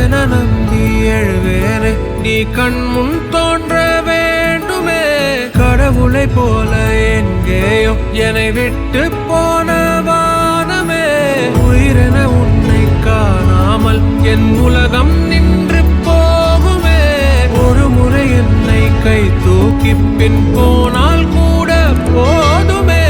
என நம்பி எழுவேனே, நீ கண் முன் தோன்ற வேண்டுமே. கடவுளை போல எங்கேயோ என்னை விட்டு போன வானமே, உயிரென உன்னை காணாமல் என் உலகம் நின்று போகுமே. ஒரு முறை என்னை கை தூக்கி பின் போனால் கூட போதுமே.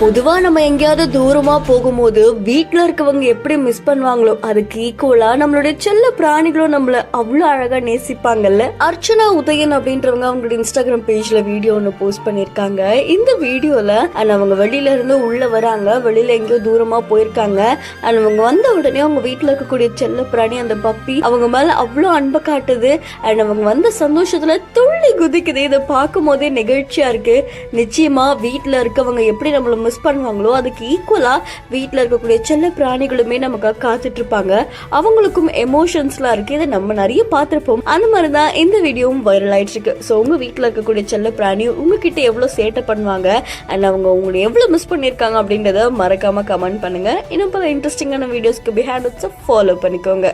பொதுவா நம்ம எங்கேயாவது தூரமா போகும்போது வீட்டுல இருக்கவங்க எப்படி மிஸ் பண்ணுவாங்களோ அதுக்கு ஈக்குவலா நம்மளுடைய செல்ல பிராணிகளும் நம்மள அவ்வளவு அழகா நேசிப்பாங்கல்ல. அர்ச்சனா உதயன் அப்படின்றவங்க அவங்களோட இன்ஸ்டாகிராம் பேஜ்ல வீடியோ ஒண்ணு போஸ்ட் பண்ணிருக்காங்க. இந்த வீடியோல அவங்க வெளியில இருந்து உள்ள வராங்க, வெளியில எங்கேயோ தூரமா போயிருக்காங்க. அவங்க வந்த உடனே அவங்க வீட்டுல இருக்கக்கூடிய செல்ல பிராணி அந்த பப்பி அவங்க மேல அவ்வளவு அன்பை காட்டுது. அவங்க வந்த சந்தோஷத்துல துள்ளி குதிக்குது. இதை பார்க்கும் போதே நிகழ்ச்சியா இருக்கு. நிச்சயமா வீட்டுல இருக்கவங்க எப்படி நம்மள மிஸ் பண்ணுவாங்களோ அதுக்கு ஈக்குவலா வீட்டுல இருக்கக்கூடிய செல்ல பிராணிகளுமே நமக்கு காத்துட்டு இருப்பாங்க. அவங்களுக்கும் எமோஷன்ஸ்லாம் இருக்கு. இதை நம்ம நிறைய பார்த்திருப்போம். அந்த மாதிரிதான் இந்த வீடியோவும் வைரல் ஆயிட்டு இருக்கு. ஸோ உங்க வீட்டுல இருக்கக்கூடிய செல்ல பிராணி உங்ககிட்ட எவ்வளவு சேட்டை பண்ணுவாங்க அண்ட் அவங்க உங்களை எவ்வளவு மிஸ் பண்ணிருக்காங்க அப்படின்றத மறக்காம கமெண்ட் பண்ணுங்க. இன்னும் பல இன்ட்ரெஸ்டிங்கான வீடியோஸ்க்கு பிஹைண்ட் ஃபாலோ பண்ணிக்கோங்க.